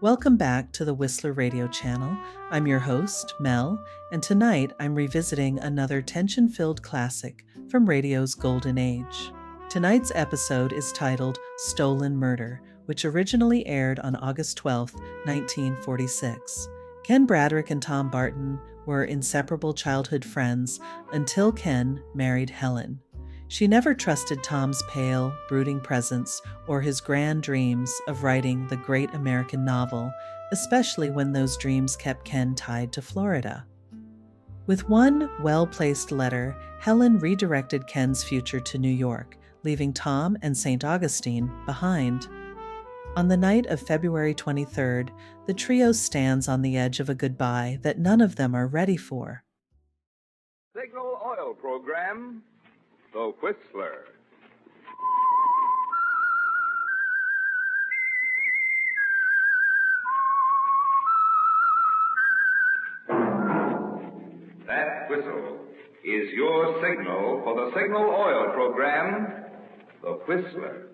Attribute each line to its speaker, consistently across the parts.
Speaker 1: Welcome back to the Whistler radio channel. I'm your host, Mel, and tonight I'm revisiting another tension-filled classic from radio's golden age. Tonight's episode is titled Stolen Murder, which originally aired on August 12, 1946. Ken Braderick and Tom Barton were inseparable childhood friends until Ken married Helen. She never trusted Tom's pale, brooding presence or his grand dreams of writing the great American novel, especially when those dreams kept Ken tied to Florida. With one well-placed letter, Helen redirected Ken's future to New York, leaving Tom and St. Augustine behind. On the night of February 23rd, the trio stands on the edge of a goodbye that none of them are ready for.
Speaker 2: Signal Oil Program, The Whistler. That whistle is your signal for the Signal Oil Program, The Whistler.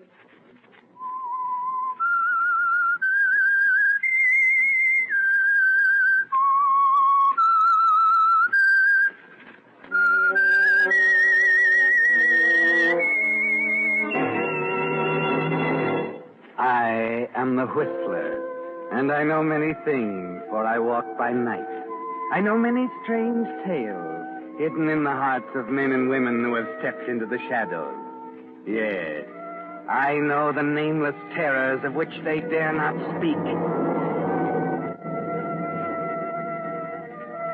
Speaker 3: I am the Whistler, and I know many things, for I walk by night. I know many strange tales hidden in the hearts of men and women who have stepped into the shadows. Yes, I know the nameless terrors of which they dare not speak.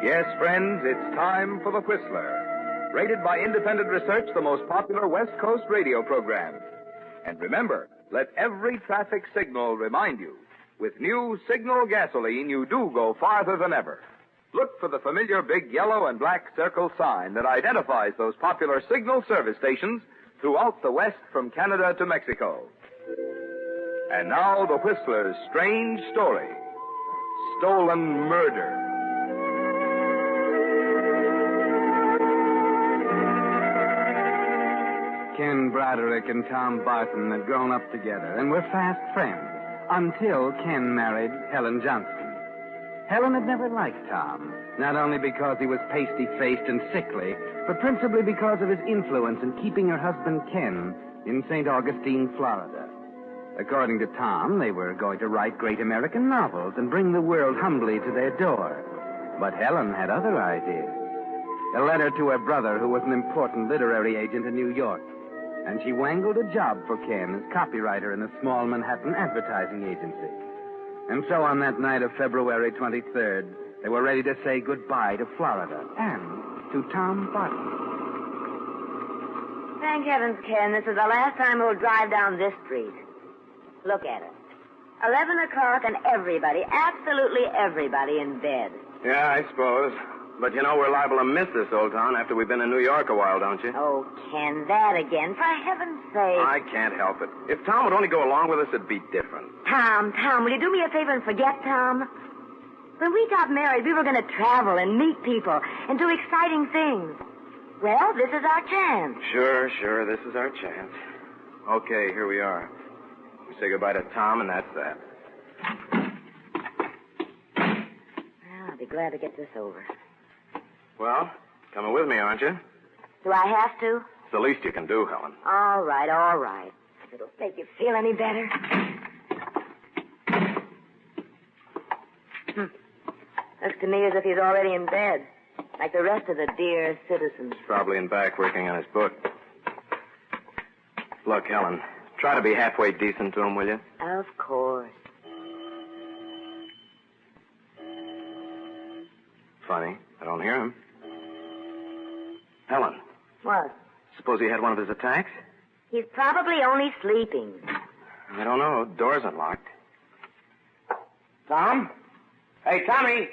Speaker 2: Yes, friends, it's time for The Whistler, rated by independent research the most popular West Coast radio program. And remember, let every traffic signal remind you, with new Signal gasoline, you do go farther than ever. Look for the familiar big yellow and black circle sign that identifies those popular Signal service stations throughout the West from Canada to Mexico. And now, the Whistler's strange story, Stolen Murder.
Speaker 3: Ken Braderick and Tom Barton had grown up together and were fast friends until Ken married Helen Johnson. Helen had never liked Tom, not only because he was pasty-faced and sickly, but principally because of his influence in keeping her husband Ken in St. Augustine, Florida. According to Tom, they were going to write great American novels and bring the world humbly to their door. But Helen had other ideas. A letter to her brother, who was an important literary agent in New York, and she wangled a job for Ken as copywriter in a small Manhattan advertising agency. And so on that night of February 23rd, they were ready to say goodbye to Florida and to Tom Barton.
Speaker 4: Thank heavens, Ken, this is the last time we'll drive down this street. Look at it. 11 o'clock and everybody, absolutely everybody in bed.
Speaker 5: Yeah, I suppose. But you know we're liable to miss this old town after we've been in New York a while, don't you?
Speaker 4: Oh, Ken, that again, for heaven's sake.
Speaker 5: I can't help it. If Tom would only go along with us, it'd be different.
Speaker 4: Tom, will you do me a favor and forget Tom? When we got married, we were going to travel and meet people and do exciting things. Well, this is our chance.
Speaker 5: Sure, this is our chance. Okay, here we are. We say goodbye to Tom, and that's that.
Speaker 4: Well, I'll be glad to get this over.
Speaker 5: Well, coming with me, aren't you?
Speaker 4: Do I have to?
Speaker 5: It's the least you can do, Helen.
Speaker 4: All right. If it'll make you feel any better. Looks to me as if he's already in bed, like the rest of the dear citizens.
Speaker 5: He's probably in back working on his book. Look, Helen, try to be halfway decent to him, will you?
Speaker 4: Of course.
Speaker 5: Funny, I don't hear him. Helen.
Speaker 4: What?
Speaker 5: Suppose he had one of his attacks?
Speaker 4: He's probably only sleeping.
Speaker 5: I don't know. Door's unlocked.
Speaker 3: Tom? Hey, Tommy!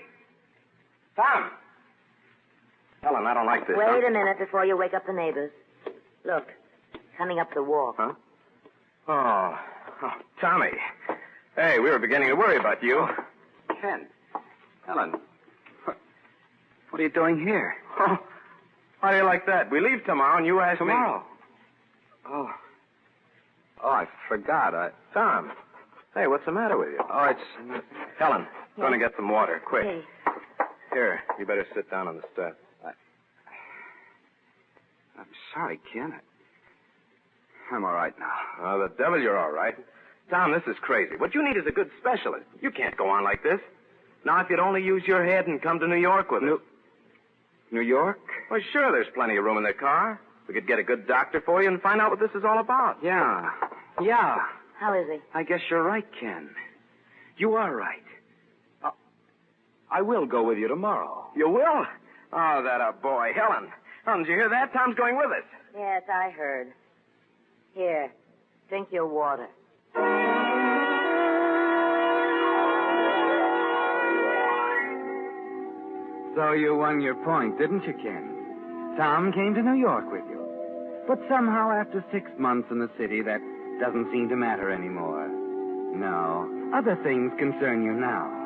Speaker 3: Tom!
Speaker 5: Helen, I don't like this.
Speaker 4: Wait a minute before you wake up the neighbors. Look, coming up the walk.
Speaker 5: Huh? Oh, Tommy. Hey, we were beginning to worry about you.
Speaker 3: Ken. Helen. What are you doing here?
Speaker 5: Oh, why do you like that? We leave tomorrow and you ask
Speaker 3: Tomorrow?
Speaker 5: me.
Speaker 3: Oh, I forgot.
Speaker 5: Tom, Hey, what's the matter with you?
Speaker 3: Oh, it's...
Speaker 5: Helen, going to get some water, quick.
Speaker 4: Hey.
Speaker 5: Here, you better sit down on the step.
Speaker 3: I'm sorry, Ken. I'm all right now.
Speaker 5: Oh, the devil, you're all right. Tom, this is crazy. What you need is a good specialist. You can't go on like this. Now, if you'd only use your head and come to New York with us.
Speaker 3: New York?
Speaker 5: Well, sure, there's plenty of room in the car. We could get a good doctor for you and find out what this is all about.
Speaker 3: Yeah.
Speaker 4: How is he?
Speaker 3: I guess you're right, Ken. You are right. I will go with you tomorrow.
Speaker 5: You will? Oh, that a boy. Helen, did you hear that? Tom's going with us.
Speaker 4: Yes, I heard. Here, drink your water.
Speaker 3: So you won your point, didn't you, Ken? Tom came to New York with you. But somehow after 6 months in the city, that doesn't seem to matter anymore. No, other things concern you now.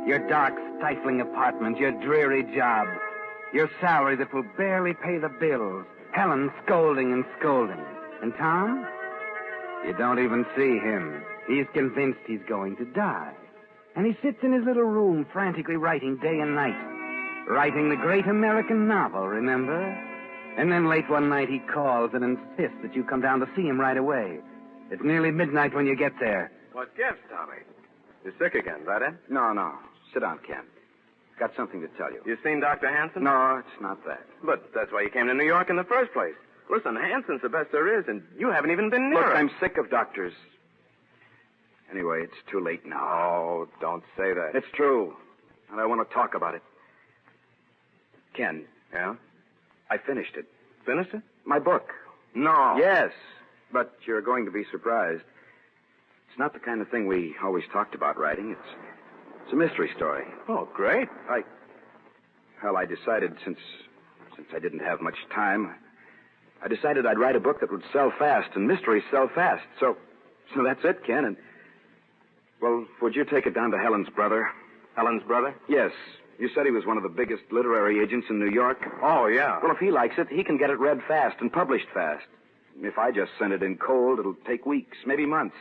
Speaker 3: Your dark, stifling apartment, your dreary job, your salary that will barely pay the bills, Helen scolding and scolding. And Tom? You don't even see him. He's convinced he's going to die. And he sits in his little room frantically writing day and night. Writing the great American novel, remember? And then late one night he calls and insists that you come down to see him right away. It's nearly midnight when you get there.
Speaker 5: What gives, Tommy? You're sick again, is that it?
Speaker 3: No. Sit down, Ken. Got something to tell you.
Speaker 5: You seen Dr. Hanson?
Speaker 3: No, it's not that.
Speaker 5: But that's why you came to New York in the first place. Listen, Hanson's the best there is, and you haven't even been near
Speaker 3: Look,
Speaker 5: him.
Speaker 3: I'm sick of doctors. Anyway, it's too late now.
Speaker 5: Oh, don't say that.
Speaker 3: It's true. And I want to talk about it. Ken.
Speaker 5: Yeah?
Speaker 3: I finished it.
Speaker 5: Finished it?
Speaker 3: My book.
Speaker 5: No.
Speaker 3: Yes, but you're going to be surprised. It's not the kind of thing we always talked about writing. It's a mystery story.
Speaker 5: Oh, great.
Speaker 3: I decided since I didn't have much time, I decided I'd write a book that would sell fast, and mysteries sell fast. So that's it, Ken. And, well, would you take it down to Helen's brother?
Speaker 5: Helen's brother?
Speaker 3: Yes. You said he was one of the biggest literary agents in New York.
Speaker 5: Oh, yeah.
Speaker 3: Well, if he likes it, he can get it read fast and published fast. If I just send it in cold, it'll take weeks, maybe months.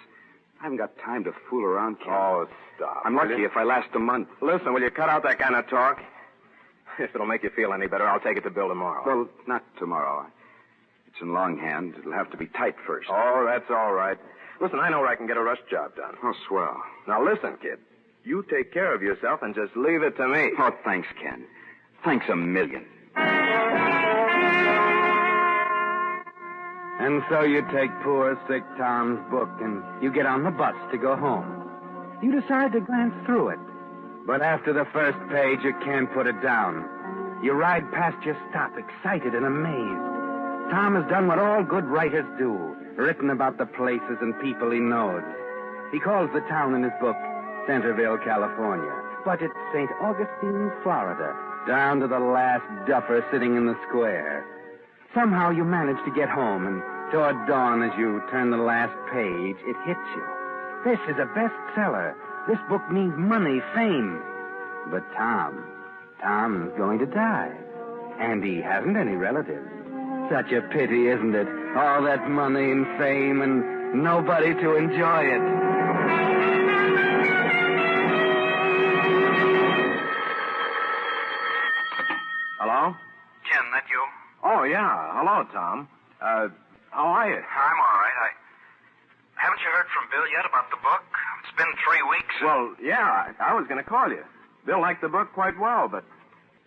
Speaker 3: I haven't got time to fool around, Ken.
Speaker 5: Oh, stop.
Speaker 3: I'm lucky if I last a month.
Speaker 5: Listen, will you cut out that kind of talk? If it'll make you feel any better, I'll take it to Bill tomorrow.
Speaker 3: Well, not tomorrow. It's in longhand. It'll have to be typed first.
Speaker 5: Oh, that's all right. Listen, I know where I can get a rush job done.
Speaker 3: Oh, swell.
Speaker 5: Now, listen, kid. You take care of yourself and just leave it to me.
Speaker 3: Oh, thanks, Ken. Thanks a million. And so you take poor, sick Tom's book and you get on the bus to go home. You decide to glance through it. But after the first page, you can't put it down. You ride past your stop, excited and amazed. Tom has done what all good writers do, written about the places and people he knows. He calls the town in his book Centerville, California. But it's St. Augustine, Florida, down to the last duffer sitting in the square. Somehow you manage to get home, and toward dawn as you turn the last page, it hits you. This is a bestseller. This book means money, fame. But Tom's going to die. And he hasn't any relatives. Such a pity, isn't it? All that money and fame and nobody to enjoy it.
Speaker 5: Hello?
Speaker 6: Ken, that you?
Speaker 5: Oh, yeah. Hello, Tom. How are you?
Speaker 6: I'm all right. Haven't you heard from Bill yet about the book? It's been 3 weeks.
Speaker 5: Well, yeah, I was going to call you. Bill liked the book quite well, but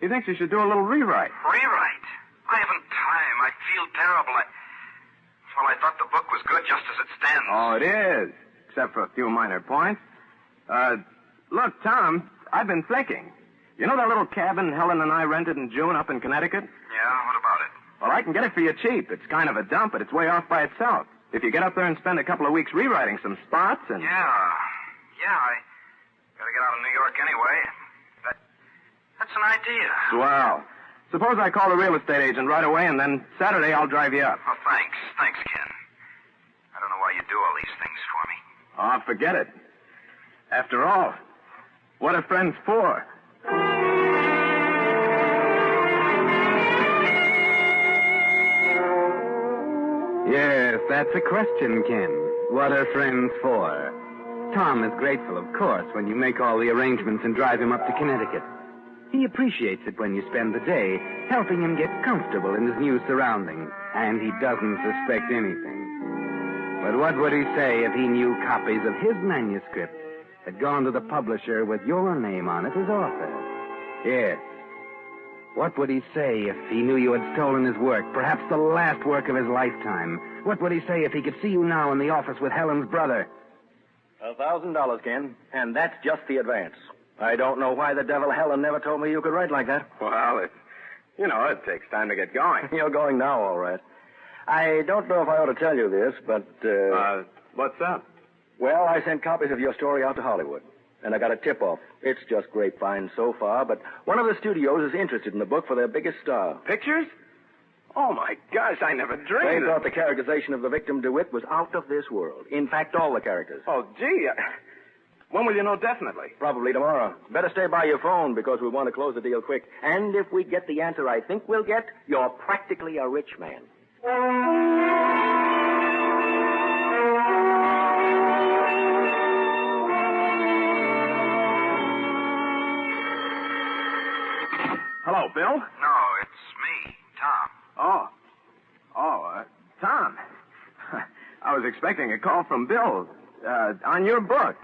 Speaker 5: he thinks you should do a little rewrite.
Speaker 6: Rewrite? I haven't time. I feel terrible. I thought the book was good just as it stands.
Speaker 5: Oh, it is, except for a few minor points. Look, Tom, I've been thinking. You know that little cabin Helen and I rented in June up in Connecticut?
Speaker 6: Yeah, what about it?
Speaker 5: Well, I can get it for you cheap. It's kind of a dump, but it's way off by itself. If you get up there and spend a couple of weeks rewriting some spots and...
Speaker 6: Yeah, I gotta get out of New York anyway. That's an idea.
Speaker 5: Swell. Suppose I call the real estate agent right away, and then Saturday I'll drive you up.
Speaker 6: Oh, thanks. Thanks, Ken. I don't know why you do all these things for me.
Speaker 5: Oh, forget it. After all, what are friends for?
Speaker 3: Yes, that's a question, Ken. What are friends for? Tom is grateful, of course, when you make all the arrangements and drive him up to Connecticut. He appreciates it when you spend the day helping him get comfortable in his new surroundings, and he doesn't suspect anything. But what would he say if he knew copies of his manuscript had gone to the publisher with your name on it as author? Yes. What would he say if he knew you had stolen his work, perhaps the last work of his lifetime? What would he say if he could see you now in the office with Helen's brother?
Speaker 7: $1,000, Ken, and that's just the advance. I don't know why the devil Helen never told me you could write like that.
Speaker 5: Well, it takes time to get going.
Speaker 7: You're going now, all right. I don't know if I ought to tell you this, but,
Speaker 5: What's up?
Speaker 7: well, I sent copies of your story out to Hollywood, and I got a tip-off. It's just grapevine so far, but one of the studios is interested in the book for their biggest star.
Speaker 5: Pictures? Oh, my gosh, I never
Speaker 7: They
Speaker 5: dreamed
Speaker 7: thought the characterization of the victim DeWitt was out of this world. In fact, all the characters.
Speaker 5: Oh, gee. When will you know definitely?
Speaker 7: Probably tomorrow. Better stay by your phone because we want to close the deal quick. And if we get the answer I think we'll get, you're practically a rich man.
Speaker 5: Hello, Bill?
Speaker 6: No, it's me, Tom.
Speaker 5: Tom. I was expecting a call from Bill, on your book.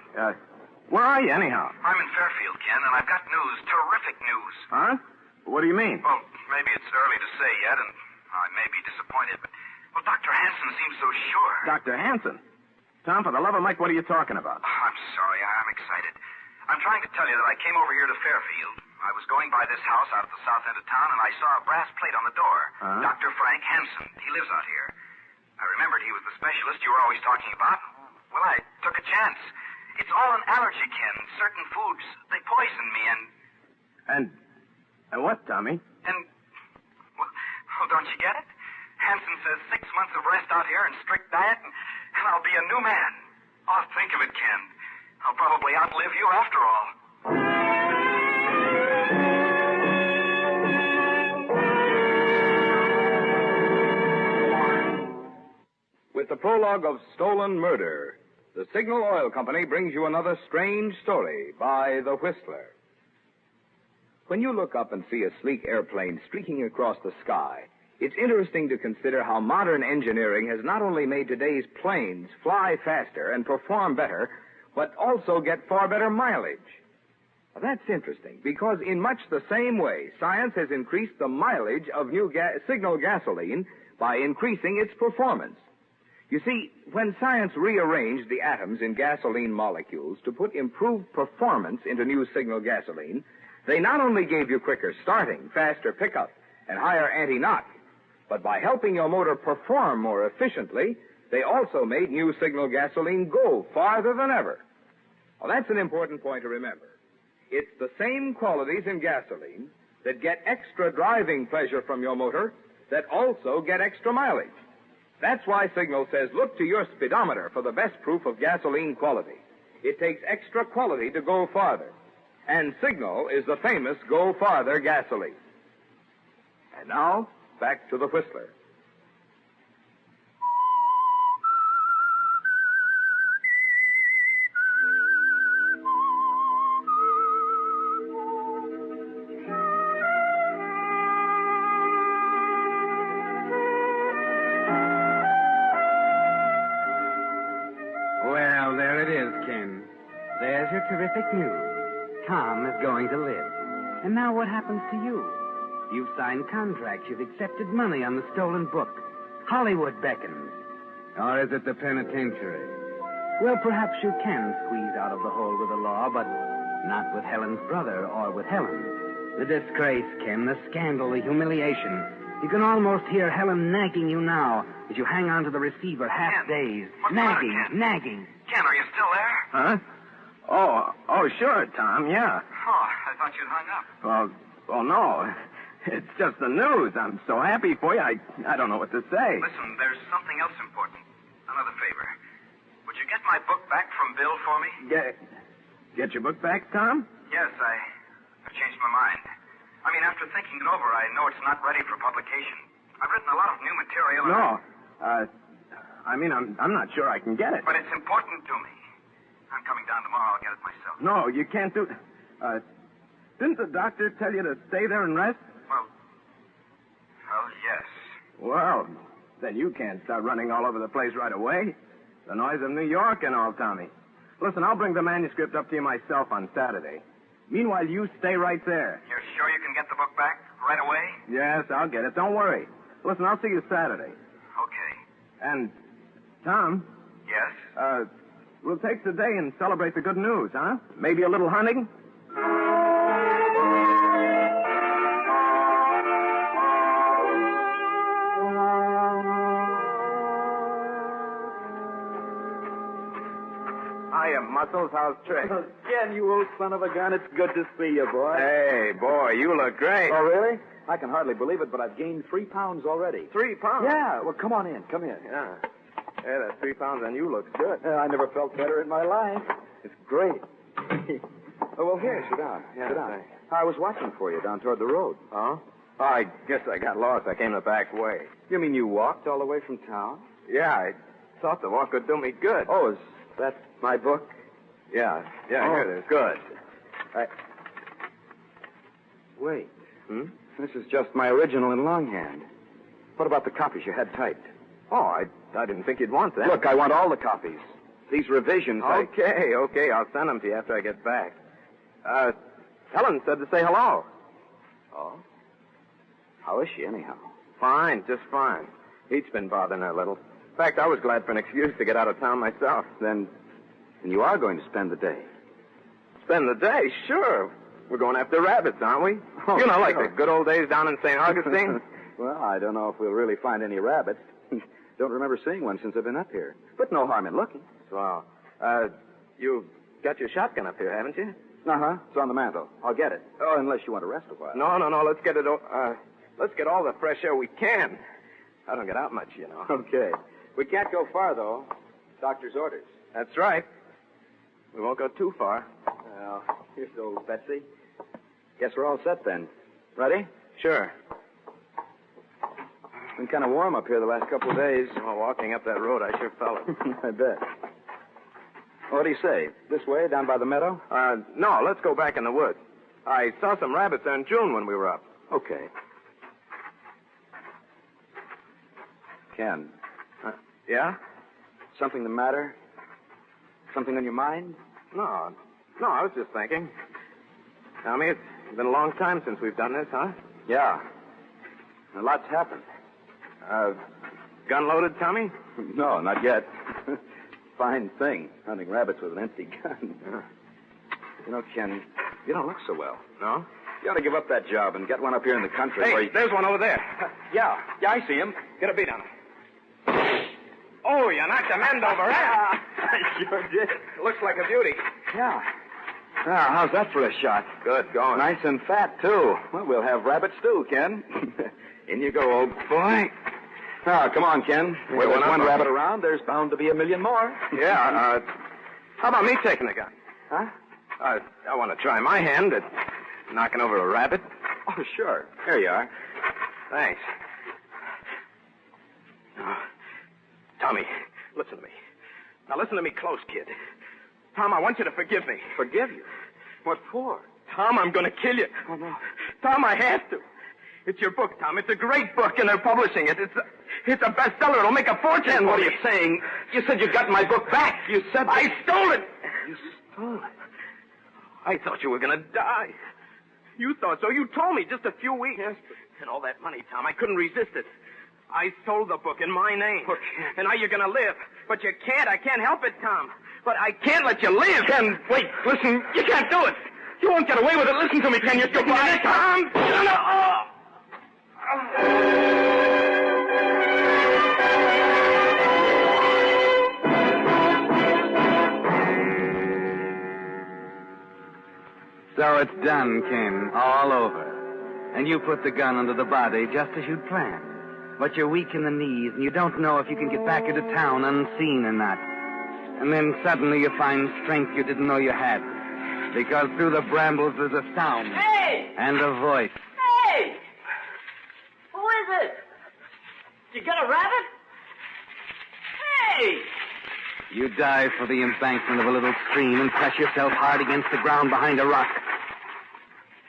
Speaker 5: Where are you, anyhow?
Speaker 6: I'm in Fairfield, Ken, and I've got news, terrific news.
Speaker 5: Huh? What do you mean?
Speaker 6: Well, maybe it's early to say yet, and I may be disappointed, but, well, Dr. Hanson seems so sure.
Speaker 5: Dr. Hanson. Tom, for the love of Mike, what are you talking about?
Speaker 6: Oh, I'm sorry, I'm excited. I'm trying to tell you that I came over here to Fairfield. I was going by this house out at the south end of town, and I saw a brass plate on the door.
Speaker 5: Huh?
Speaker 6: Dr. Frank Hanson. He lives out here. I remembered he was the specialist you were always talking about. Well, I took a chance. It's all an allergy, Ken. Certain foods, they poison me,
Speaker 5: And what, Tommy?
Speaker 6: And, well, don't you get it? Hanson says 6 months of rest out here and strict diet, and I'll be a new man. Oh, think of it, Ken. I'll probably outlive you after all.
Speaker 2: With the prologue of Stolen Murder, the Signal Oil Company brings you another strange story by The Whistler. When you look up and see a sleek airplane streaking across the sky, it's interesting to consider how modern engineering has not only made today's planes fly faster and perform better, but also get far better mileage. Now, that's interesting, because in much the same way, science has increased the mileage of new Signal gasoline by increasing its performance. You see, when science rearranged the atoms in gasoline molecules to put improved performance into new Signal gasoline, they not only gave you quicker starting, faster pickup, and higher anti-knock, but by helping your motor perform more efficiently, they also made new Signal gasoline go farther than ever. Well, that's an important point to remember. It's the same qualities in gasoline that get extra driving pleasure from your motor that also get extra mileage. That's why Signal says look to your speedometer for the best proof of gasoline quality. It takes extra quality to go farther. And Signal is the famous Go Farther gasoline. And now, back to the Whistler.
Speaker 3: Well, there it is, Ken. There's your terrific news. Tom is going to live. And now what happens to you? You've signed contracts. You've accepted money on the stolen book. Hollywood beckons. Or is it the penitentiary? Well, perhaps you can squeeze out of the hole with the law, but not with Helen's brother or with Helen. The disgrace, Ken, the scandal, the humiliation. You can almost hear Helen nagging you now as you hang on to the receiver half-dazed.
Speaker 6: What's the matter,
Speaker 3: Nagging,
Speaker 6: Ken?
Speaker 3: nagging.
Speaker 6: Ken, are you still there?
Speaker 5: Huh? Oh, sure, Tom, yeah.
Speaker 6: Oh, I thought you'd hung up.
Speaker 5: Well, no. It's just the news. I'm so happy for you, I don't know what to say.
Speaker 6: Listen, there's something else important. Another favor. Would you get my book back from Bill for me?
Speaker 5: Get your book back, Tom?
Speaker 6: Yes, I've changed my mind. I mean, after thinking it over, I know it's not ready for publication. I've written a lot of new material.
Speaker 5: No. I'm not sure I can get it.
Speaker 6: But it's important to me. I'm coming down tomorrow. I'll get it myself.
Speaker 5: No, you can't do... didn't the doctor tell you to stay there and rest?
Speaker 6: Well, yes.
Speaker 5: Well, then you can't start running all over the place right away. The noise of New York and all, Tommy. Listen, I'll bring the manuscript up to you myself on Saturday. Meanwhile, you stay right there.
Speaker 6: You're sure you can get the book back right away?
Speaker 5: Yes, I'll get it. Don't worry. Listen, I'll see you Saturday.
Speaker 6: Okay.
Speaker 5: And, Tom,
Speaker 6: Yes?
Speaker 5: we'll take the day and celebrate the good news, huh? Maybe a little hunting? Hiya, Muscles. How's Trick?
Speaker 7: Ken, you old son of a gun, it's good to see you, boy.
Speaker 5: Hey, boy, you look great.
Speaker 7: Oh, really? I can hardly believe it, but I've gained 3 pounds already.
Speaker 5: 3 pounds?
Speaker 7: Yeah, well, come on in. Come in.
Speaker 5: Yeah. Hey, that 3 pounds on you looks good.
Speaker 7: I never felt better in my life. It's great. Oh, well, here, sit down.
Speaker 5: Yeah,
Speaker 7: sit down.
Speaker 5: thanks.
Speaker 7: I was watching for you down toward the road.
Speaker 5: Oh? Oh, I guess I got lost. I came the back way.
Speaker 7: You mean you walked all the way from town?
Speaker 5: Yeah, I thought the walk would do me good.
Speaker 7: Oh, is that my book?
Speaker 5: Yeah,
Speaker 7: Oh,
Speaker 5: here it is.
Speaker 7: Good. Wait. This is just my original in longhand. What about the copies you had typed?
Speaker 5: Oh, I didn't think you'd want that.
Speaker 7: Look, I want all the copies. These revisions,
Speaker 5: Okay, I'll send them to you after I get back. Helen said to say hello.
Speaker 7: Oh? How is she, anyhow?
Speaker 5: Fine, just fine. Pete's been bothering her a little. In fact, I was glad for an excuse to get out of town myself.
Speaker 7: Then you are going to spend the day.
Speaker 5: Spend the day? Sure. We're going after rabbits, aren't we?
Speaker 7: Oh,
Speaker 5: you know, like
Speaker 7: sure.
Speaker 5: the good old days down in St. Augustine.
Speaker 7: Well, I don't know if we'll really find any rabbits. Don't remember seeing one since I've been up here. But no harm in looking.
Speaker 5: Well, you've got your shotgun up here, haven't you?
Speaker 7: Uh-huh. It's on the mantel. I'll get it. Oh, unless you want to rest a while.
Speaker 5: No. Let's get it. Let's get all the fresh air we can. I don't get out much, you know.
Speaker 7: Okay. We can't go far, though. Doctor's orders.
Speaker 5: That's right. We won't go too far.
Speaker 7: Well, here's old Betsy. Guess we're all set then. Ready?
Speaker 5: Sure.
Speaker 7: Been kind of warm up here the last couple of days.
Speaker 5: Well, walking up that road, I sure felt it.
Speaker 7: I bet. What do you say? This way, down by the meadow?
Speaker 5: No, let's go back in the woods. I saw some rabbits there in June when we were up.
Speaker 7: Okay. Ken,
Speaker 5: Yeah?
Speaker 7: something the matter? Something on your mind?
Speaker 5: No, I was just thinking. Tommy, it's been a long time since we've done this, huh?
Speaker 7: Yeah. A lot's happened.
Speaker 5: Gun loaded, Tommy?
Speaker 7: No, not yet. Fine thing, hunting rabbits with an empty gun. You know, Ken, you don't look so well.
Speaker 5: No?
Speaker 7: You ought to give up that job and get one up here in the country where
Speaker 5: Hey,
Speaker 7: you...
Speaker 5: there's one over there.
Speaker 7: Yeah, I see him.
Speaker 5: Get a beat on it. Oh, you knocked the end over, huh?
Speaker 7: I sure did.
Speaker 5: Looks like a beauty.
Speaker 7: Yeah. Now, how's that for a shot?
Speaker 5: Good going.
Speaker 7: Nice and fat, too. Well, we'll have rabbit stew, Ken. In you go, old boy. Now, come on, Ken. If there's one rabbit around, there's bound to be a million more.
Speaker 5: Yeah, how about me taking the gun?
Speaker 7: Huh?
Speaker 5: I want to try my hand at knocking over a rabbit.
Speaker 7: Oh, sure. Here you are.
Speaker 5: Thanks. Tommy, listen to me. Now, listen to me close, kid. Tom, I want you to forgive me.
Speaker 7: Forgive you? What for?
Speaker 5: Tom, I'm going to kill you.
Speaker 7: Oh, no.
Speaker 5: Tom, I have to. It's your book, Tom. It's a great book, and they're publishing it. It's a bestseller. It'll make a fortune.
Speaker 7: Ken, what are you saying? You said you got my book back. You said...
Speaker 5: I stole it.
Speaker 7: You stole it?
Speaker 5: I thought you were going to die. You thought so. You told me just a few weeks.
Speaker 7: Yes,
Speaker 5: And all that money, Tom, I couldn't resist it. I sold the book in my name.
Speaker 7: Look,
Speaker 5: And now you're going to live. But you can't. I can't help it, Tom. But I can't let you live.
Speaker 7: Ken, wait, listen.
Speaker 5: You can't do it. You won't get away with it. Listen to me, Ken. You're goodbye, Tom.
Speaker 3: So it's done, Ken. All over. And you put the gun under the body just as you'd planned. But you're weak in the knees, and you don't know if you can get back into town unseen or not. And then suddenly you find strength you didn't know you had. Because through the brambles there's a sound.
Speaker 8: Hey!
Speaker 3: And a voice.
Speaker 8: Hey! Who is it? You got a rabbit? Hey!
Speaker 3: You dive for the embankment of a little stream and press yourself hard against the ground behind a rock.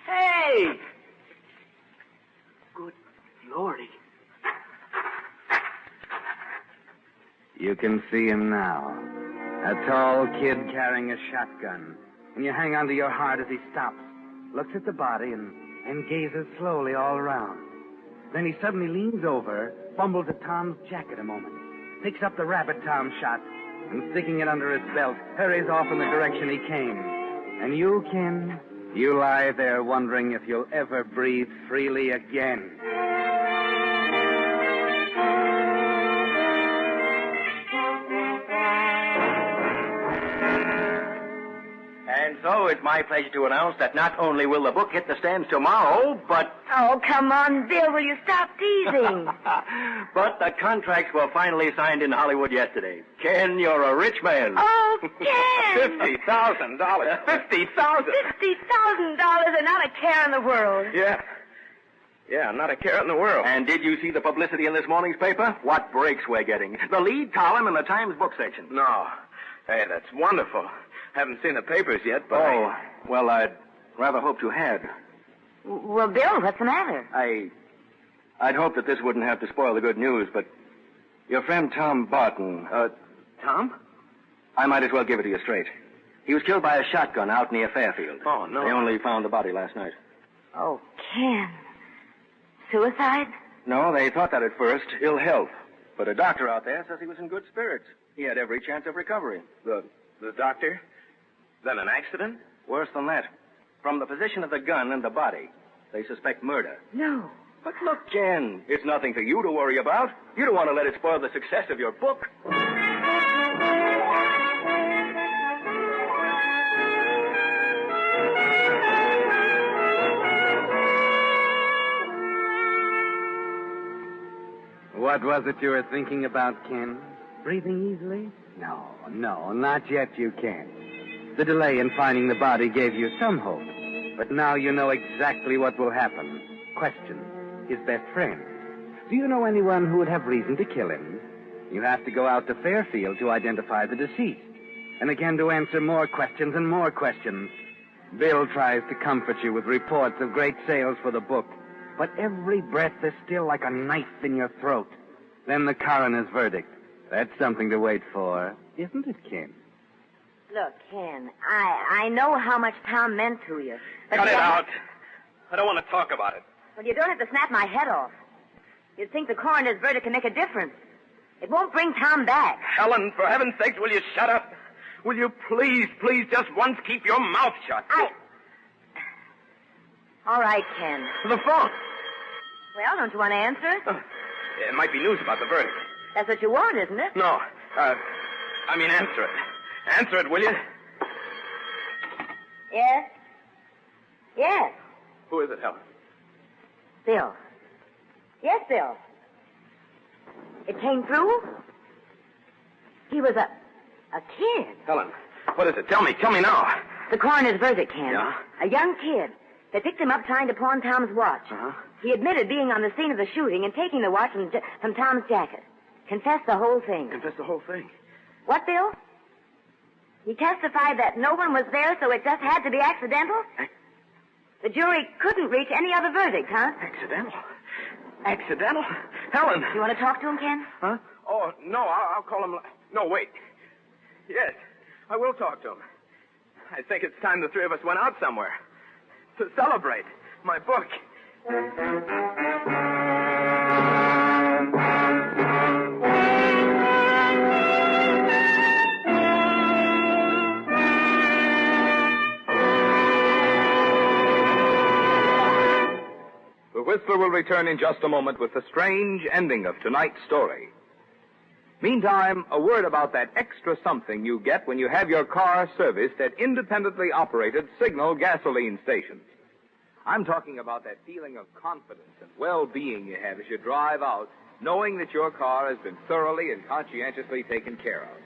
Speaker 8: Hey! Good Lordy.
Speaker 3: You can see him now. A tall kid carrying a shotgun. And you hang onto your heart as he stops, looks at the body, and gazes slowly all around. Then he suddenly leans over, fumbles at Tom's jacket a moment, picks up the rabbit Tom shot, and sticking it under his belt, hurries off in the direction he came. And you, Ken, you lie there wondering if you'll ever breathe freely again.
Speaker 9: And so it's my pleasure to announce that not only will the book hit the stands tomorrow, but...
Speaker 4: Oh, come on, Bill, will you stop teasing?
Speaker 9: but the contracts were finally signed in Hollywood yesterday. Ken, you're a rich man.
Speaker 4: Oh, Ken!
Speaker 5: $50,000. $50,000.
Speaker 4: $50,000 and not a care in the world.
Speaker 5: Yeah. Yeah, not a care in the world.
Speaker 9: And did you see the publicity in this morning's paper? What breaks we're getting. The lead column in the Times book section.
Speaker 5: No. Hey, that's wonderful. Haven't seen the papers yet, but...
Speaker 9: Oh, well, I'd rather hoped you had.
Speaker 4: Well, Bill, what's the matter?
Speaker 9: I'd hoped that this wouldn't have to spoil the good news, but your friend Tom Barton...
Speaker 5: Tom?
Speaker 9: I might as well give it to you straight. He was killed by a shotgun out near Fairfield.
Speaker 5: Oh, no.
Speaker 9: They only found the body last night.
Speaker 4: Oh, Ken. Suicide?
Speaker 9: No, they thought that at first. Ill health. But a doctor out there says he was in good spirits. He had every chance of recovery.
Speaker 5: The doctor? Then an accident?
Speaker 9: Worse than that. From the position of the gun and the body, they suspect murder.
Speaker 4: No.
Speaker 9: But look, Ken, it's nothing for you to worry about. You don't want to let it spoil the success of your book.
Speaker 3: What was it you were thinking about, Ken? Breathing easily? No, not yet you can. The delay in finding the body gave you some hope. But now you know exactly what will happen. Question: his best friend. Do you know anyone who would have reason to kill him? You have to go out to Fairfield to identify the deceased. And again to answer more questions and more questions. Bill tries to comfort you with reports of great sales for the book. But every breath is still like a knife in your throat. Then the coroner's verdict. That's something to wait for, isn't it, Ken?
Speaker 4: Look, Ken, I know how much Tom meant to you. But
Speaker 5: Cut it out. I don't want to talk about it.
Speaker 4: Well, you don't have to snap my head off. You'd think the coroner's verdict can make a difference. It won't bring Tom back.
Speaker 5: Helen, for heaven's sake, will you shut up? Will you please, just once keep your mouth shut?
Speaker 4: All right, Ken.
Speaker 5: The phone.
Speaker 4: Well, don't you want to answer it?
Speaker 5: It might be news about the verdict.
Speaker 4: That's what you want, isn't it?
Speaker 5: No. Answer it. Answer it, will you?
Speaker 4: Yes? Yes.
Speaker 5: Who is it, Helen?
Speaker 4: Bill. Yes, Bill. It came through? He was a kid.
Speaker 5: Helen, what is it? Tell me now.
Speaker 4: The coroner's verdict, Ken.
Speaker 5: Yeah?
Speaker 4: A young kid. They picked him up trying to pawn Tom's watch.
Speaker 5: Uh-huh.
Speaker 4: He admitted being on the scene of the shooting and taking the watch from Tom's jacket. Confessed the whole thing.
Speaker 5: Confess the whole thing.
Speaker 4: What, Bill? He testified that no one was there, so it just had to be accidental? The jury couldn't reach any other verdict, huh?
Speaker 5: Accidental? Accidental? Helen!
Speaker 4: You want to talk to him, Ken?
Speaker 5: Huh? Oh, no, I'll call him... No, wait. Yes, I will talk to him. I think it's time the three of us went out somewhere. To celebrate my book.
Speaker 2: The Whistler will return in just a moment with the strange ending of tonight's story. Meantime, a word about that extra something you get when you have your car serviced at independently operated Signal gasoline stations. I'm talking about that feeling of confidence and well-being you have as you drive out, knowing that your car has been thoroughly and conscientiously taken care of.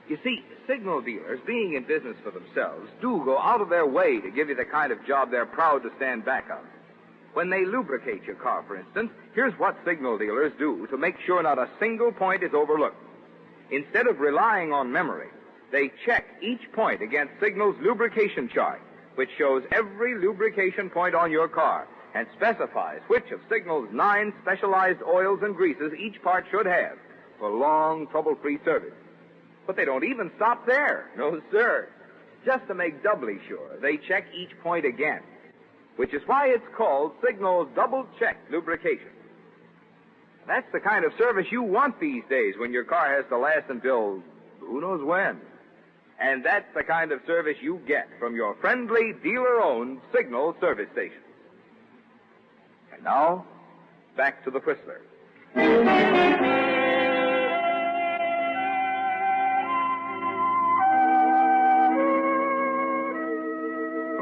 Speaker 2: You see, Signal dealers, being in business for themselves, do go out of their way to give you the kind of job they're proud to stand back of. When they lubricate your car, for instance, here's what Signal dealers do to make sure not a single point is overlooked. Instead of relying on memory, they check each point against Signal's lubrication chart, which shows every lubrication point on your car and specifies which of Signal's 9 specialized oils and greases each part should have for long, trouble-free service. But they don't even stop there. No, sir. Just to make doubly sure, they check each point again, which is why it's called Signal's double-check lubrication. That's the kind of service you want these days when your car has to last until who knows when. And that's the kind of service you get from your friendly, dealer-owned Signal service station. And now, back to the Whistler.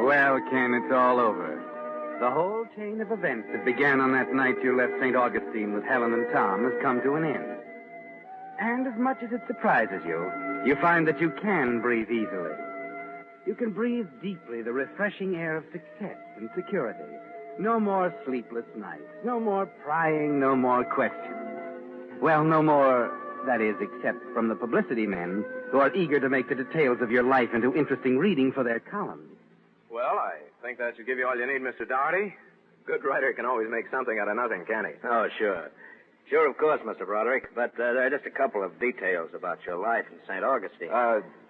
Speaker 3: Well, Ken, it's all over. The whole chain of events that began on that night you left St. Augustine with Helen and Tom has come to an end. And as much as it surprises you, you find that you can breathe easily. You can breathe deeply the refreshing air of success and security. No more sleepless nights. No more prying. No more questions. Well, no more, that is, except from the publicity men who are eager to make the details of your life into interesting reading for their columns.
Speaker 5: Well, I think that should give you all you need, Mr. Doherty. Good writer can always make something out of nothing, can he?
Speaker 9: Oh, sure. Sure, of course, Mr. Broderick. But there are just a couple of details about your life in St. Augustine.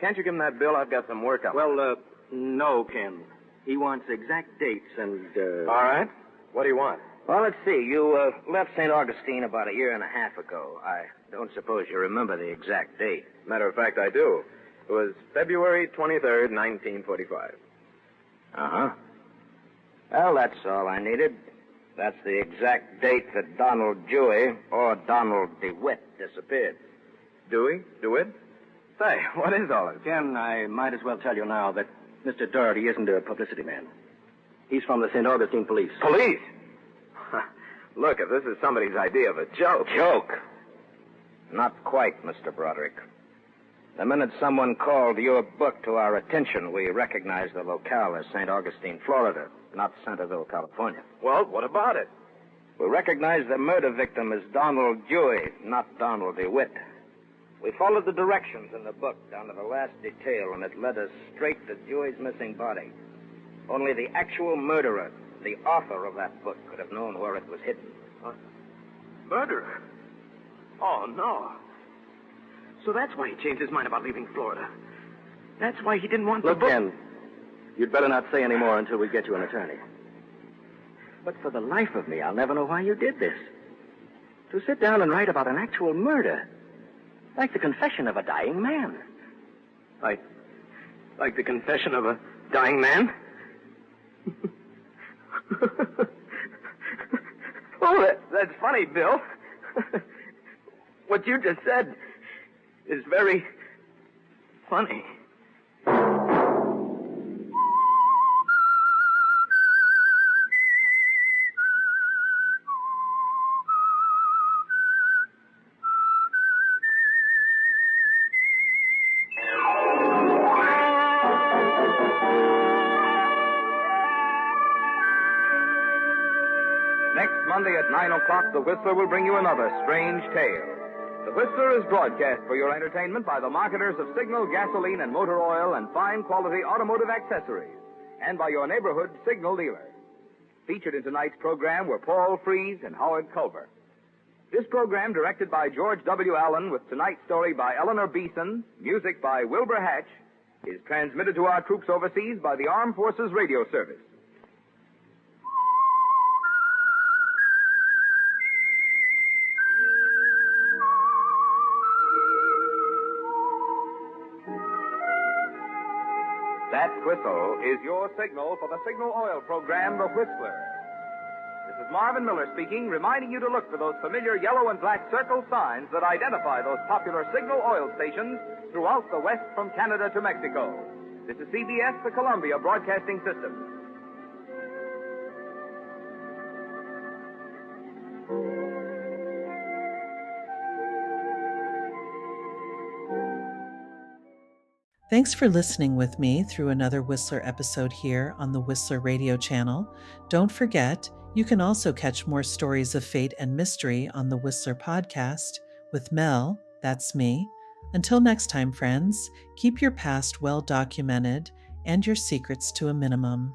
Speaker 5: Can't you give him that bill? I've got some work up.
Speaker 9: Well, no, Ken. He wants exact dates and,
Speaker 5: All right. What do you want?
Speaker 9: Well, let's see. You left St. Augustine about a year and a half ago. I don't suppose you remember the exact date.
Speaker 5: Matter of fact, I do. It was February 23rd, 1945.
Speaker 9: Uh-huh. Well, that's all I needed. That's the exact date that Donald Dewey, or Donald DeWitt, disappeared.
Speaker 5: Dewey? DeWitt? Say, what is all this?
Speaker 9: Ken, I might as well tell you now that Mr. Doherty isn't a publicity man. He's from the St. Augustine police.
Speaker 5: Police? Look, if this is somebody's idea of a joke.
Speaker 9: Joke? Not quite, Mr. Broderick. The minute someone called your book to our attention, we recognized the locale as St. Augustine, Florida, not Centerville, California.
Speaker 5: Well, what about it?
Speaker 9: We recognized the murder victim as Donald Dewey, not Donald DeWitt. We followed the directions in the book down to the last detail, and it led us straight to Dewey's missing body. Only the actual murderer, the author of that book, could have known where it was hidden.
Speaker 5: Murderer? Oh, no. So that's why he changed his mind about leaving Florida. That's why he didn't want the book.
Speaker 9: Look, Ken, you'd better not say any more until we get you an attorney. But for the life of me, I'll never know why you did this. To sit down and write about an actual murder, like the confession of a dying man.
Speaker 5: Like the confession of a dying man? Oh, that's funny, Bill. What you just said is very funny.
Speaker 2: Next Monday at 9 o'clock, The Whistler will bring you another strange tale. The Whistler is broadcast for your entertainment by the marketers of Signal gasoline and motor oil and fine quality automotive accessories, and by your neighborhood Signal dealer. Featured in tonight's program were Paul Frees and Howard Culver. This program, directed by George W. Allen, with tonight's story by Eleanor Beeson, music by WILBURHATCH, is transmitted to our troops overseas by the Armed Forces Radio Service. That whistle is your signal for the Signal Oil program, The Whistler. This is Marvin Miller speaking, reminding you to look for those familiar yellow and black circle signs that identify those popular Signal Oil stations throughout the West from Canada to Mexico. This is CBS, the Columbia Broadcasting System.
Speaker 1: Thanks for listening with me through another Whistler episode here on the Whistler Radio channel. Don't forget, you can also catch more stories of fate and mystery on the Whistler podcast with Mel, that's me, Until next time, friends, keep your past well documented and your secrets to a minimum.